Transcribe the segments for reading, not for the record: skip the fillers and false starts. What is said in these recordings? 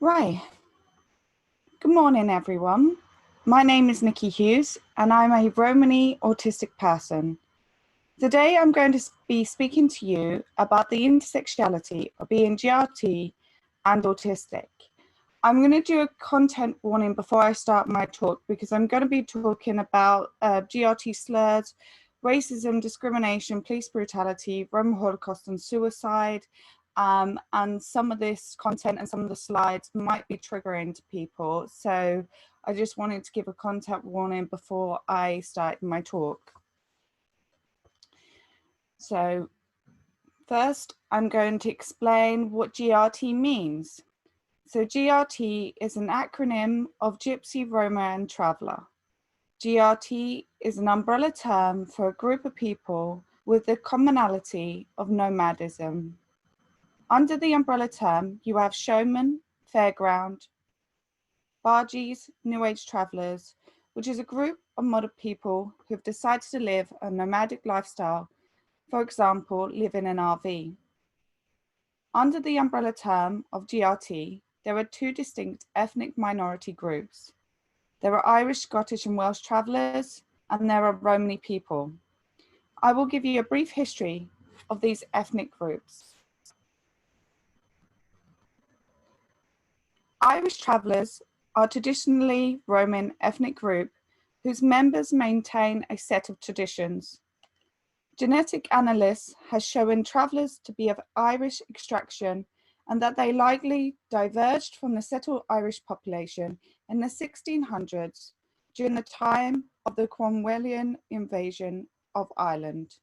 Right. Good morning, everyone. My name is Nikki Hughes, and I'm a Romani autistic person. Today, I'm going to be speaking to you about the intersectionality of being GRT and autistic. I'm going to do a content warning before I start my talk because I'm going to be talking about GRT slurs, racism, discrimination, police brutality, Roma Holocaust and suicide. And some of this content and some of the slides might be triggering to people. So I just wanted to give a content warning before I start my talk. So first, I'm going to explain what GRT means. So GRT is an acronym of Gypsy, Roma and Traveller. GRT is an umbrella term for a group of people with the commonality of nomadism. Under the umbrella term, you have showman, fairground, bargees, New Age travellers, which is a group of modern people who've decided to live a nomadic lifestyle, for example, live in an RV. Under the umbrella term of GRT, there are two distinct ethnic minority groups. There are Irish, Scottish and Welsh travellers, and there are Romani people. I will give you a brief history of these ethnic groups. Irish travellers are traditionally Roman ethnic group whose members maintain a set of traditions. Genetic analysis has shown travellers to be of Irish extraction and that they likely diverged from the settled Irish population in the 1600s during the time of the Cromwellian invasion of Ireland.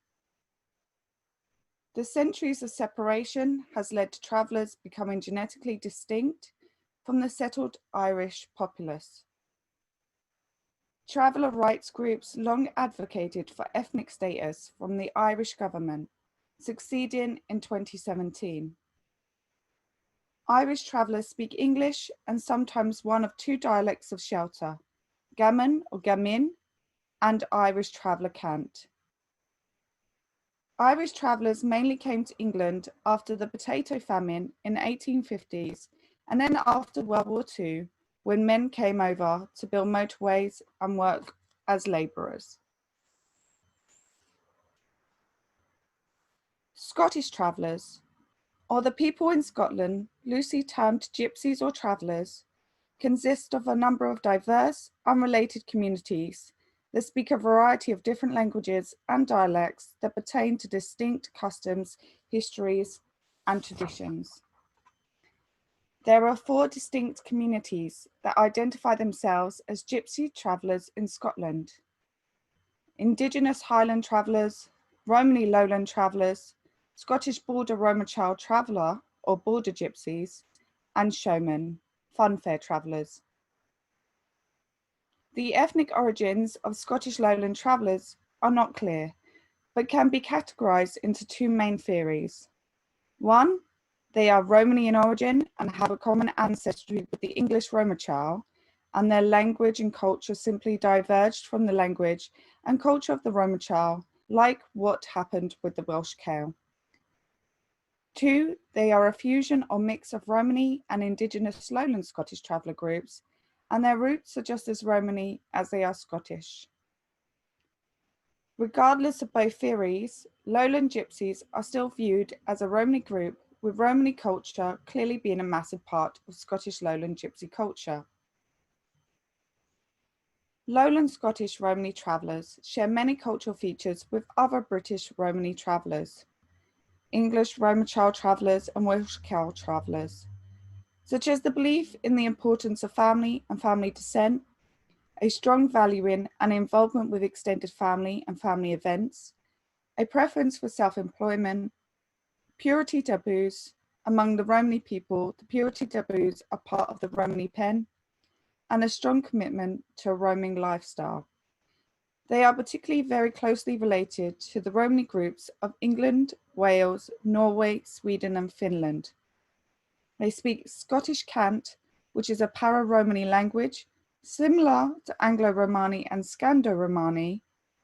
The centuries of separation has led to travellers becoming genetically distinct from the settled Irish populace. Traveller rights groups long advocated for ethnic status from the Irish government, succeeding in 2017. Irish travellers speak English and sometimes one of two dialects of shelter, Gammon or Gamin and Irish Traveller Cant. Irish travellers mainly came to England after the potato famine in the 1850s and then after World War II, when men came over to build motorways and work as labourers. Scottish travellers, or the people in Scotland, loosely termed gypsies or travellers, consist of a number of diverse, unrelated communities that speak a variety of different languages and dialects that pertain to distinct customs, histories, and traditions. There are 4 distinct communities that identify themselves as gypsy travellers in Scotland: Indigenous Highland travellers, Romani Lowland travellers, Scottish Border Roma Child Traveller or Border Gypsies, and showmen, funfair travellers. The ethnic origins of Scottish Lowland travellers are not clear, but can be categorised into 2 main theories. 1, they are Romani in origin and have a common ancestry with the English Roma Child, and their language and culture simply diverged from the language and culture of the Roma Child, like what happened with the Welsh Ceil. 2, they are a fusion or mix of Romani and Indigenous Lowland Scottish traveller groups, and their roots are just as Romani as they are Scottish. Regardless of both theories, Lowland Gypsies are still viewed as a Romani group, with Romani culture clearly being a massive part of Scottish Lowland Gypsy culture. Lowland Scottish Romani travellers share many cultural features with other British Romani travellers, English Roma Child travellers and Welsh Ceil travellers, such as the belief in the importance of family and family descent, a strong value in and involvement with extended family and family events, a preference for self-employment, purity taboos. Among the Romani people, the purity taboos are part of the Romani pen, and a strong commitment to a roaming lifestyle. They are particularly very closely related to the Romani groups of England, Wales, Norway, Sweden and Finland. They speak Scottish Cant, which is a para-Romani language, similar to Anglo-Romani and Scando-Romani,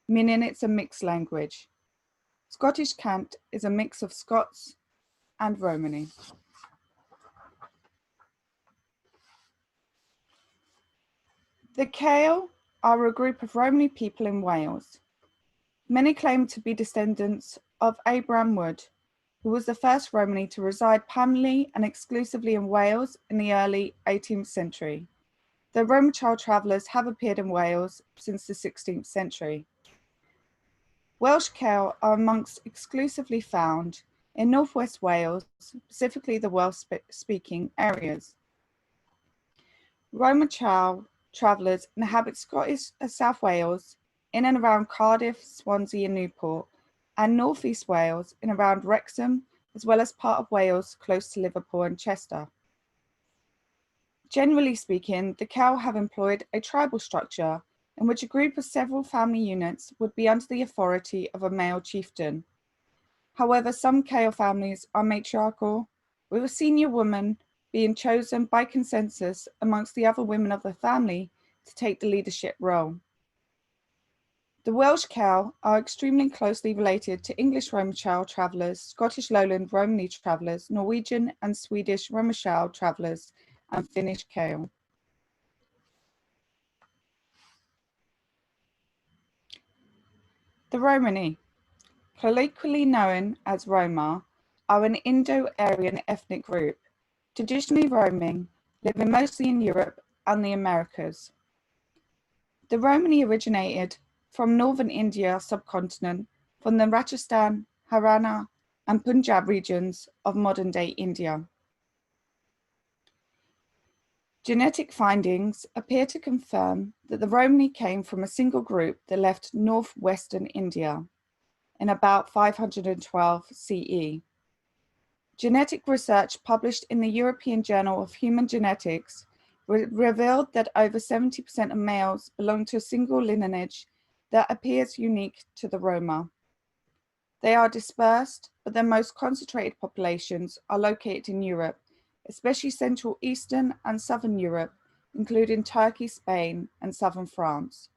meaning it's a mixed language. Scottish Cant is a mix of Scots and Romani. The Cale are a group of Romany people in Wales. Many claim to be descendants of Abraham Wood, who was the first Romany to reside permanently and exclusively in Wales in the early 18th century. The Roman child travellers have appeared in Wales since the 16th century. Welsh Cale are amongst exclusively found in northwest Wales, specifically the Welsh-speaking areas. Roman child travellers inhabit Scottish South Wales, in and around Cardiff, Swansea and Newport, and North East Wales, in around Wrexham, as well as part of Wales close to Liverpool and Chester. Generally speaking, the Cale have employed a tribal structure in which a group of several family units would be under the authority of a male chieftain. However, some Cale families are matriarchal, with a senior woman being chosen by consensus amongst the other women of the family to take the leadership role. The Welsh Cale are extremely closely related to English Roman child travellers, Scottish Lowland Romany travellers, Norwegian and Swedish Roman child travellers, and Finnish Cale. The Romani, colloquially known as Roma, are an Indo-Aryan ethnic group, traditionally roaming, living mostly in Europe and the Americas. The Romani originated from northern India subcontinent, from the Rajasthan, Haryana, and Punjab regions of modern-day India. Genetic findings appear to confirm that the Romani came from a single group that left northwestern India in about 512 CE. Genetic research published in the European Journal of Human Genetics revealed that over 70% of males belong to a single lineage that appears unique to the Roma. They are dispersed, but their most concentrated populations are located in Europe, especially Central, Eastern, and Southern Europe, including Turkey, Spain, and Southern France.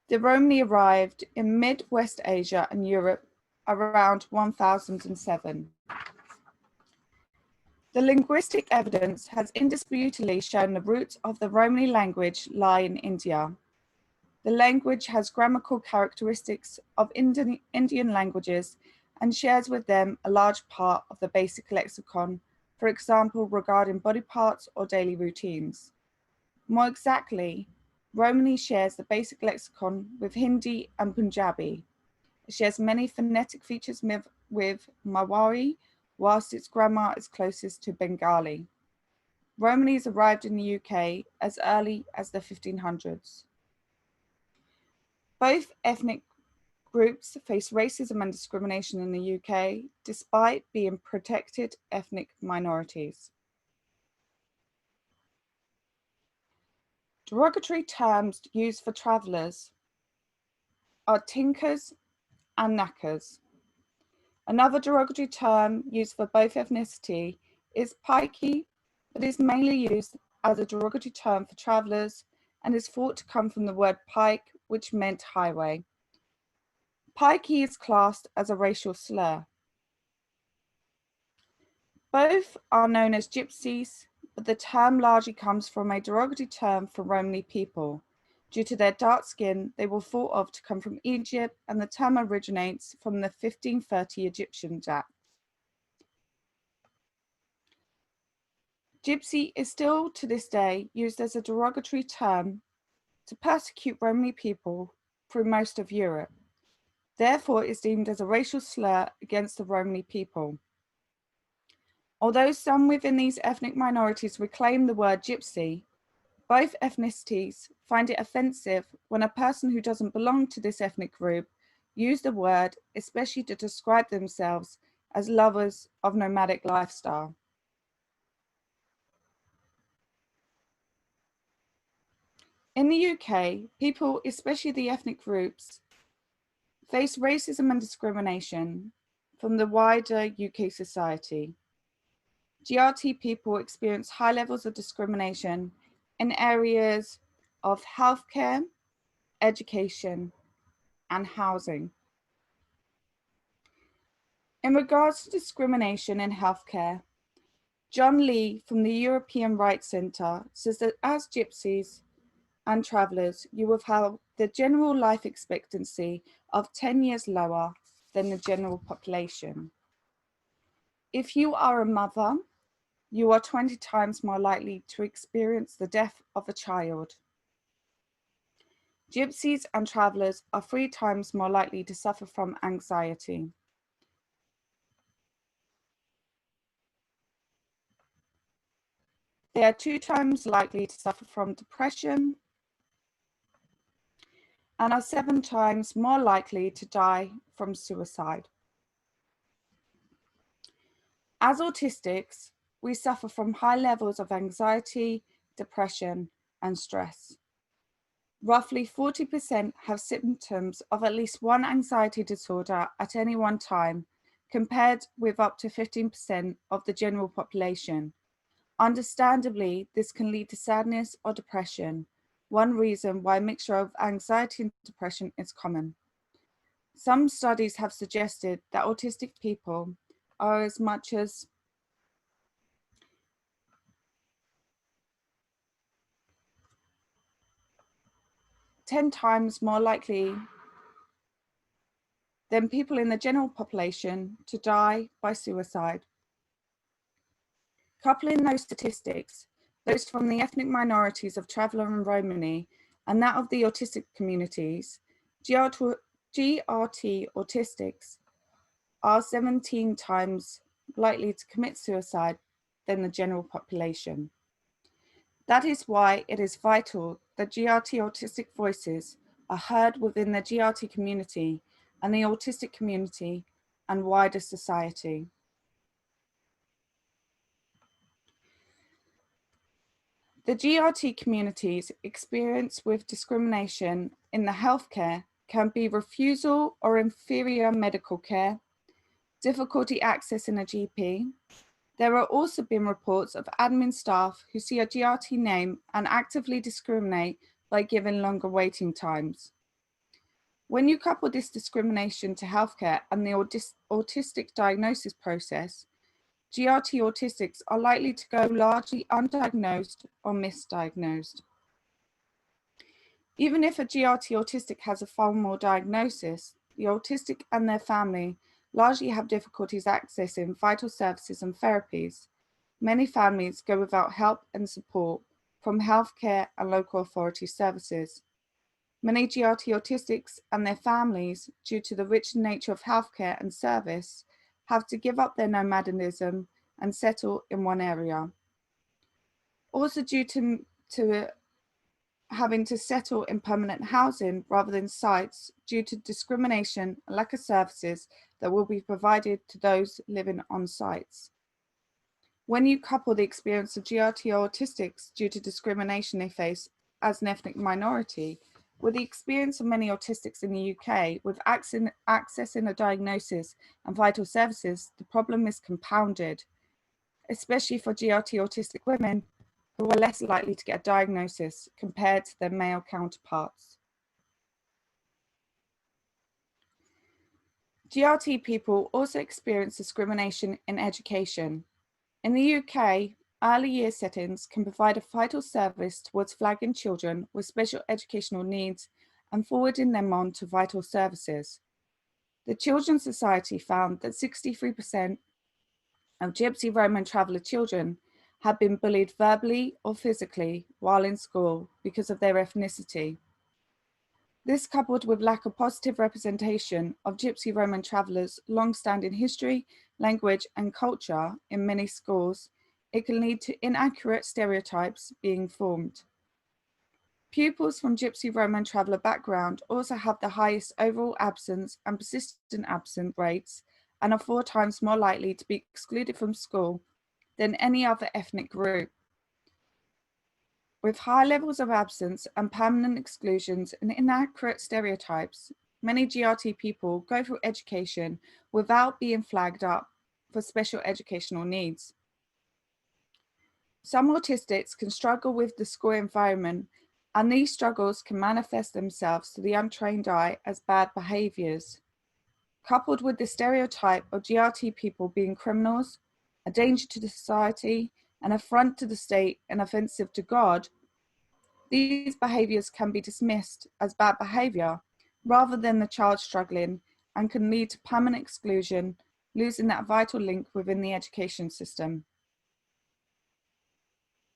The Romani arrived in mid-West Asia and Europe around 1007. The linguistic evidence has indisputably shown the roots of the Romani language lie in India. The language has grammatical characteristics of Indian languages and shares with them a large part of the basic lexicon, for example, regarding body parts or daily routines. More exactly, Romani shares the basic lexicon with Hindi and Punjabi. It shares many phonetic features with Marathi, whilst its grammar is closest to Bengali. Romanis arrived in the UK as early as the 1500s. Both ethnic groups face racism and discrimination in the UK, despite being protected ethnic minorities. Derogatory terms used for travellers are tinkers and knackers. Another derogatory term used for both ethnicity is pikey, but is mainly used as a derogatory term for travellers and is thought to come from the word pike, which meant highway. Pikey is classed as a racial slur. Both are known as gypsies, but the term largely comes from a derogatory term for Romany people. Due to their dark skin, they were thought of to come from Egypt, and the term originates from the 1530 Egyptian Act. Gypsy is still to this day used as a derogatory term to persecute Romany people through most of Europe. Therefore, it is deemed as a racial slur against the Romany people. Although some within these ethnic minorities reclaim the word gypsy, both ethnicities find it offensive when a person who doesn't belong to this ethnic group use the word, especially to describe themselves as lovers of nomadic lifestyle. In the UK, people, especially the ethnic groups, face racism and discrimination from the wider UK society. GRT people experience high levels of discrimination in areas of healthcare, education, and housing. In regards to discrimination in healthcare, John Lee from the European Rights Centre says that as gypsies, and travellers, you will have the general life expectancy of 10 years lower than the general population. If you are a mother, you are 20 times more likely to experience the death of a child. Gypsies and travellers are 3 times more likely to suffer from anxiety. They are 2 times likely to suffer from depression and are 7 times more likely to die from suicide. As autistics, we suffer from high levels of anxiety, depression, and stress. Roughly 40% have symptoms of at least one anxiety disorder at any one time, compared with up to 15% of the general population. Understandably, this can lead to sadness or depression, one reason why a mixture of anxiety and depression is common. Some studies have suggested that autistic people are as much as 10 times more likely than people in the general population to die by suicide. Coupling those statistics, those from the ethnic minorities of Traveller and Romani, and that of the autistic communities, GRT autistics are 17 times likely to commit suicide than the general population. That is why it is vital that GRT autistic voices are heard within the GRT community and the autistic community and wider society. The GRT community's experience with discrimination in the healthcare can be refusal or inferior medical care, difficulty accessing a GP. There have also been reports of admin staff who see a GRT name and actively discriminate by giving longer waiting times. When you couple this discrimination to healthcare and the autistic diagnosis process, GRT autistics are likely to go largely undiagnosed or misdiagnosed. Even if a GRT autistic has a formal diagnosis, the autistic and their family largely have difficulties accessing vital services and therapies. Many families go without help and support from healthcare and local authority services. Many GRT autistics and their families, due to the rich nature of healthcare and service, have to give up their nomadism and settle in one area. Also due to having to settle in permanent housing rather than sites due to discrimination and lack of services that will be provided to those living on sites. When you couple the experience of GRT autistics due to discrimination they face as an ethnic minority with the experience of many autistics in the UK with accessing a diagnosis and vital services, the problem is compounded, especially for GRT autistic women who are less likely to get a diagnosis compared to their male counterparts. GRT people also experience discrimination in education. In the UK, early year settings can provide a vital service towards flagging children with special educational needs and forwarding them on to vital services. The Children's Society found that 63% of Gypsy, Roma and Traveller children had been bullied verbally or physically while in school because of their ethnicity. This, coupled with lack of positive representation of Gypsy, Roma and Travellers' long-standing history, language and culture in many schools, it can lead to inaccurate stereotypes being formed. Pupils from Gypsy, Roma and Traveller background also have the highest overall absence and persistent absence rates and are 4 times more likely to be excluded from school than any other ethnic group. With high levels of absence and permanent exclusions and inaccurate stereotypes, many GRT people go through education without being flagged up for special educational needs. Some autistics can struggle with the school environment, and these struggles can manifest themselves to the untrained eye as bad behaviours. Coupled with the stereotype of GRT people being criminals, a danger to the society, an affront to the state, and offensive to God, these behaviours can be dismissed as bad behaviour rather than the child struggling, and can lead to permanent exclusion, losing that vital link within the education system.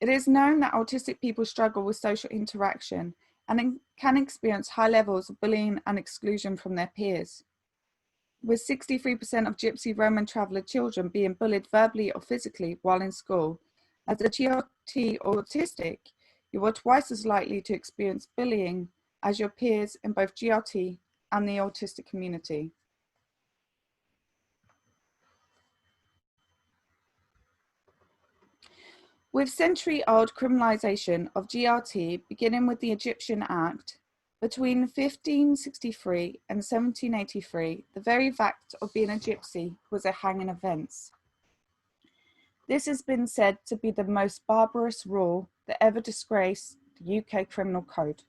It is known that autistic people struggle with social interaction and can experience high levels of bullying and exclusion from their peers. With 63% of Gypsy Roman traveller children being bullied verbally or physically while in school, as a GRT autistic, you are twice as likely to experience bullying as your peers in both GRT and the autistic community. With century-old criminalisation of GRT beginning with the Egyptian Act, between 1563 and 1783, the very fact of being a gypsy was a hanging offence. This has been said to be the most barbarous rule that ever disgraced the UK criminal code.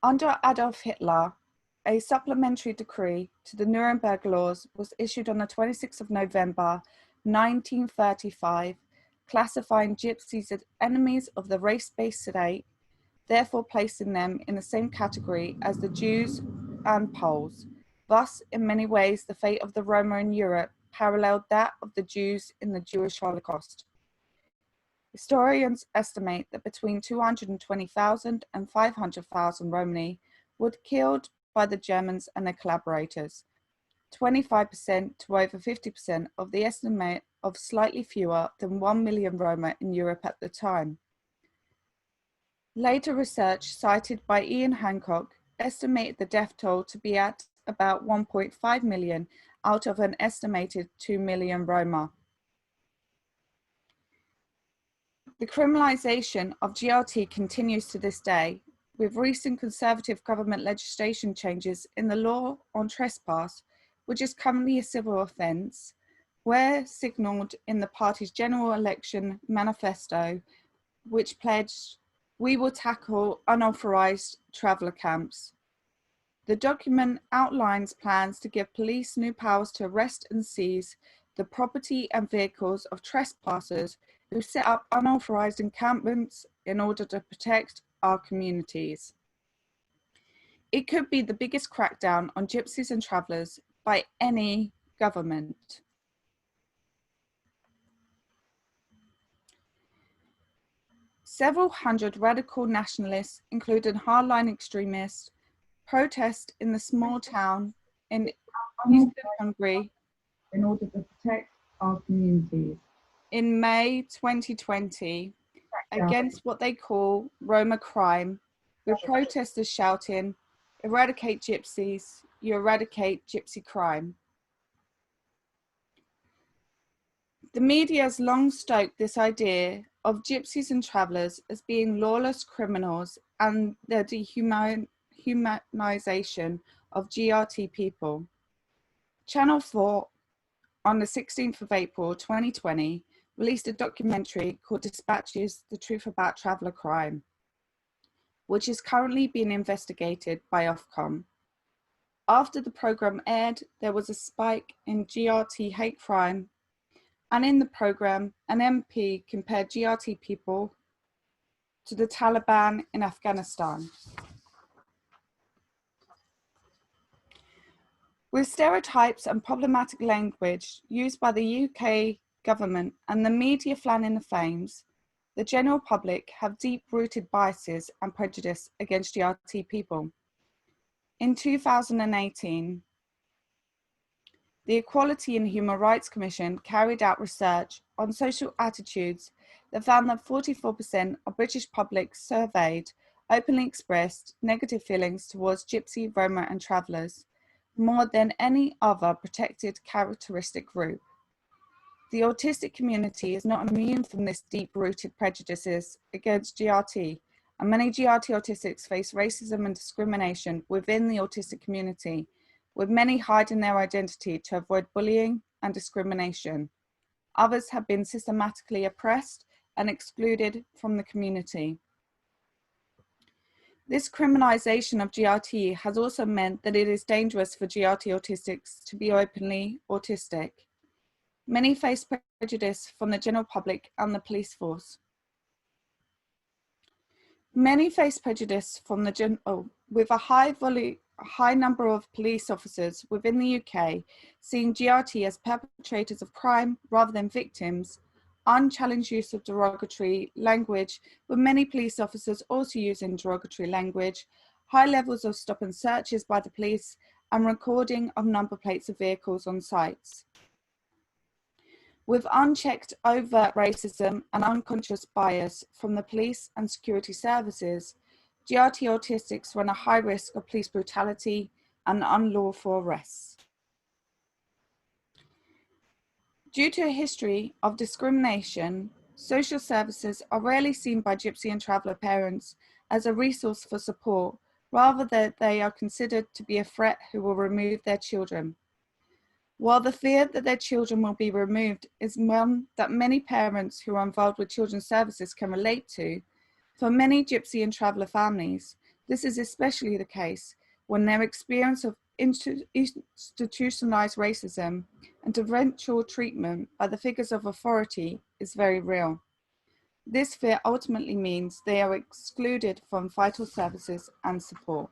Under Adolf Hitler, a supplementary decree to the Nuremberg laws was issued on the 26th of November 1935, classifying gypsies as enemies of the race-based state, therefore placing them in the same category as the Jews and Poles. Thus, in many ways, the fate of the Roma in Europe paralleled that of the Jews in the Jewish Holocaust. Historians estimate that between 220,000 and 500,000 Romani were killed by the Germans and their collaborators, 25% to over 50% of the estimate of slightly fewer than 1 million Roma in Europe at the time. Later research cited by Ian Hancock estimated the death toll to be at about 1.5 million out of an estimated 2 million Roma. The criminalisation of GRT continues to this day, with recent Conservative government legislation changes in the law on trespass, which is currently a civil offence, where signalled in the party's general election manifesto, which pledged, "We will tackle unauthorised traveller camps." The document outlines plans to give police new powers to arrest and seize the property and vehicles of trespassers who set up unauthorised encampments in order to protect our communities. It could be the biggest crackdown on gypsies and travellers by any government. Several hundred radical nationalists, including hardline extremists, protest in the small town in eastern Hungary in order to protect our communities. In May 2020, against what they call Roma crime, with protesters shouting, "Eradicate gypsies, you eradicate gypsy crime." The media has long stoked this idea of gypsies and travellers as being lawless criminals and the dehumanisation of GRT people. Channel 4, on the 16th of April 2020, released a documentary called Dispatches: The Truth About Traveller Crime, which is currently being investigated by Ofcom. After the programme aired, there was a spike in GRT hate crime, and in the programme, an MP compared GRT people to the Taliban in Afghanistan. With stereotypes and problematic language used by the UK government and the media fanning the flames, the general public have deep-rooted biases and prejudice against GRT people. In 2018, the Equality and Human Rights Commission carried out research on social attitudes that found that 44% of British public surveyed openly expressed negative feelings towards Gypsy, Roma and travellers, more than any other protected characteristic group. The autistic community is not immune from this deep-rooted prejudices against GRT, and many GRT autistics face racism and discrimination within the autistic community, with many hiding their identity to avoid bullying and discrimination. Others have been systematically oppressed and excluded from the community. This criminalisation of GRT has also meant that it is dangerous for GRT autistics to be openly autistic. Many face prejudice from the general public and the police force. Many face prejudice from with a high number of police officers within the UK seeing GRT as perpetrators of crime rather than victims, unchallenged use of derogatory language, with many police officers also using derogatory language, high levels of stop and searches by the police, and recording of number plates of vehicles on sites. With unchecked overt racism and unconscious bias from the police and security services, GRT autistics run a high risk of police brutality and unlawful arrests. Due to a history of discrimination, social services are rarely seen by Gypsy and traveller parents as a resource for support, rather than they are considered to be a threat who will remove their children. While the fear that their children will be removed is one that many parents who are involved with children's services can relate to, for many Gypsy and traveller families, this is especially the case when their experience of institutionalised racism and differential treatment by the figures of authority is very real. This fear ultimately means they are excluded from vital services and support.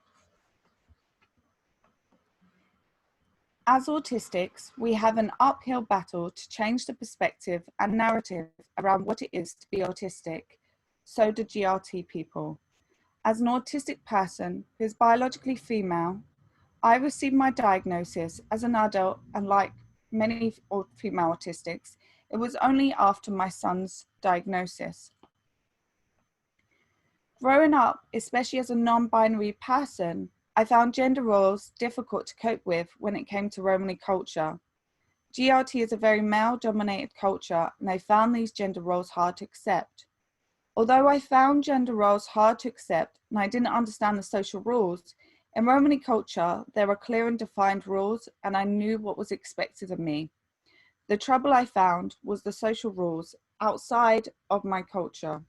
As autistics, we have an uphill battle to change the perspective and narrative around what it is to be autistic. So do GRT people. As an autistic person who is biologically female, I received my diagnosis as an adult, and like many female autistics, it was only after my son's diagnosis. Growing up, especially as a non-binary person, I found gender roles difficult to cope with when it came to Romani culture. GRT is a very male-dominated culture, and I found these gender roles hard to accept. Although I found gender roles hard to accept and I didn't understand the social rules, in Romani culture, there are clear and defined rules, and I knew what was expected of me. The trouble I found was the social rules outside of my culture.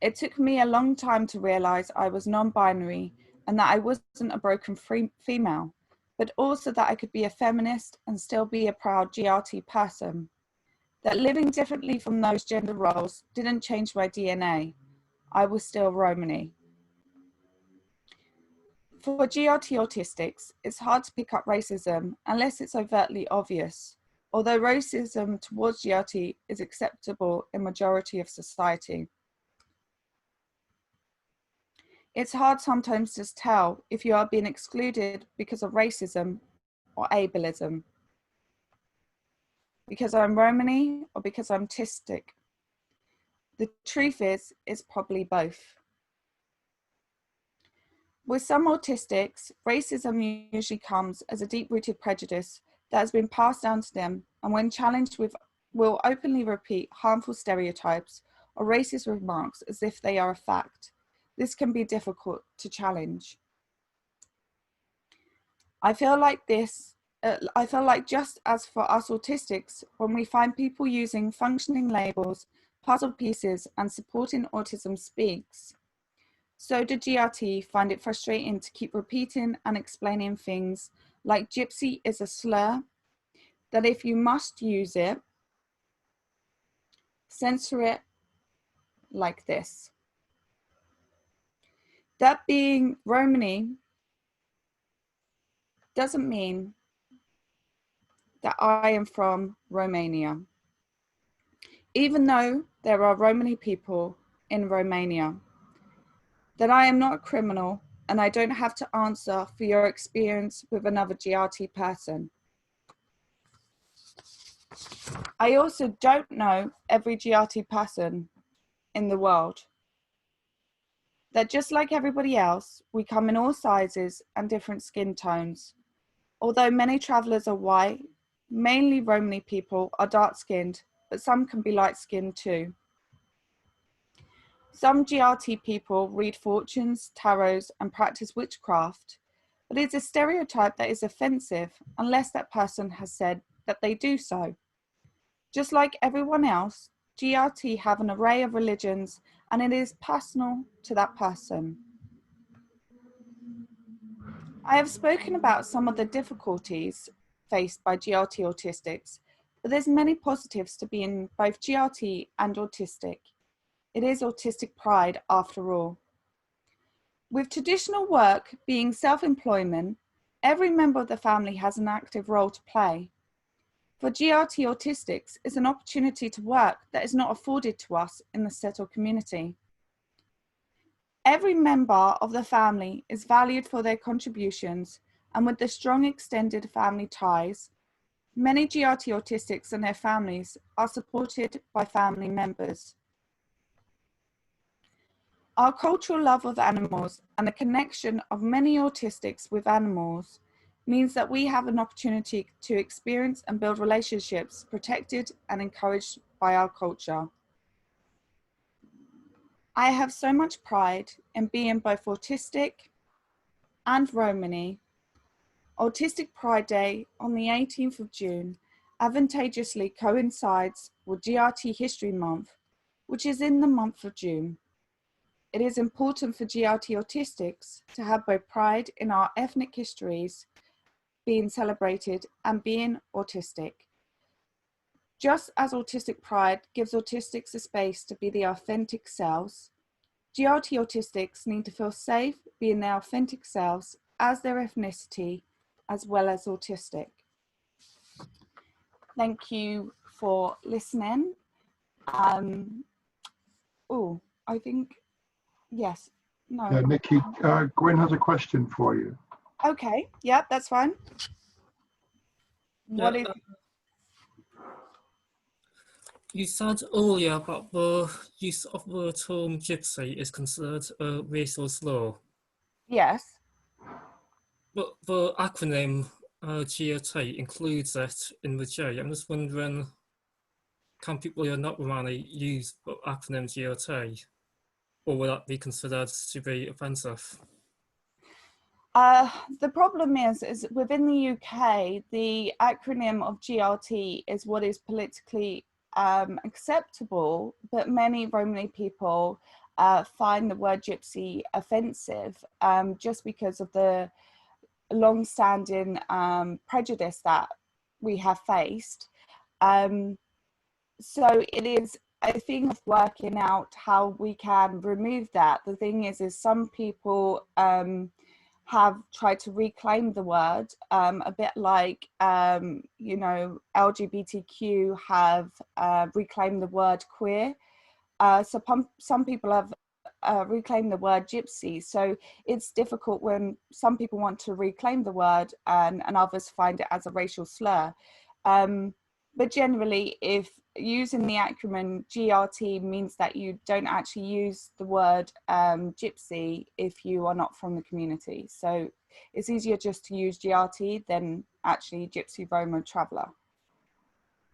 It took me a long time to realize I was non-binary and that I wasn't a broken female, but also that I could be a feminist and still be a proud GRT person. That living differently from those gender roles didn't change my DNA. I was still Romani. For GRT autistics, it's hard to pick up racism unless it's overtly obvious, although racism towards GRT is acceptable in majority of society. It's hard sometimes to tell if you are being excluded because of racism or ableism, because I'm Romani or because I'm autistic. The truth is, it's probably both. With some autistics, racism usually comes as a deep-rooted prejudice that has been passed down to them, and when challenged will openly repeat harmful stereotypes or racist remarks as if they are a fact. This can be difficult to challenge. I feel like just as for us autistics, when we find people using functioning labels, puzzle pieces, and supporting autism speaks, so do GRT find it frustrating to keep repeating and explaining things like Gypsy is a slur, that if you must use it, censor it like this. That being Romani doesn't mean that I am from Romania, even though there are Romani people in Romania, that I am not a criminal and I don't have to answer for your experience with another GRT person. I also don't know every GRT person in the world. That just like everybody else, we come in all sizes and different skin tones. Although many travellers are white, mainly Romani people are dark-skinned, but some can be light-skinned too. Some GRT people read fortunes, tarots, and practice witchcraft, but it's a stereotype that is offensive unless that person has said that they do so. Just like everyone else, GRT have an array of religions, and it is personal to that person. I have spoken about some of the difficulties faced by GRT autistics, but there's many positives to being both GRT and autistic. It is autistic pride after all. With traditional work being self-employment, every member of the family has an active role to play. For GRT Autistics is an opportunity to work that is not afforded to us in the settled community. Every member of the family is valued for their contributions, and with the strong extended family ties, many GRT Autistics and their families are supported by family members. Our cultural love of animals and the connection of many autistics with animals means that we have an opportunity to experience and build relationships protected and encouraged by our culture. I have so much pride in being both autistic and Romani. Autistic Pride Day on the 18th of June advantageously coincides with GRT History Month, which is in the month of June. It is important for GRT Autistics to have both pride in our ethnic histories being celebrated and being autistic. Just as autistic pride gives autistics a space to be the authentic selves, GRT Autistics need to feel safe being their authentic selves as their ethnicity as well as autistic. Thank you for listening. Oh, I think, yes, no. Yeah, Nikki, Gwen has a question for you. Okay, yeah, that's fine. What is? You said earlier about the use of the term gypsy is considered a racial slur. Yes. But the acronym GRT includes it in the J. I'm just wondering, can people who are not Romani use the acronym GRT? Or will that be considered to be offensive? The problem is within the UK, the acronym of GRT is what is politically acceptable, but many Romani people find the word gypsy offensive just because of the long-standing prejudice that we have faced. So it is a thing of working out how we can remove that. The thing is some people have tried to reclaim the word, a bit like, you know, LGBTQ have reclaimed the word queer. So some people have reclaimed the word gypsy. So it's difficult when some people want to reclaim the word and others find it as a racial slur. But generally, if using the acronym GRT means that you don't actually use the word gypsy if you are not from the community. So it's easier just to use GRT than actually Gypsy Roma Traveller.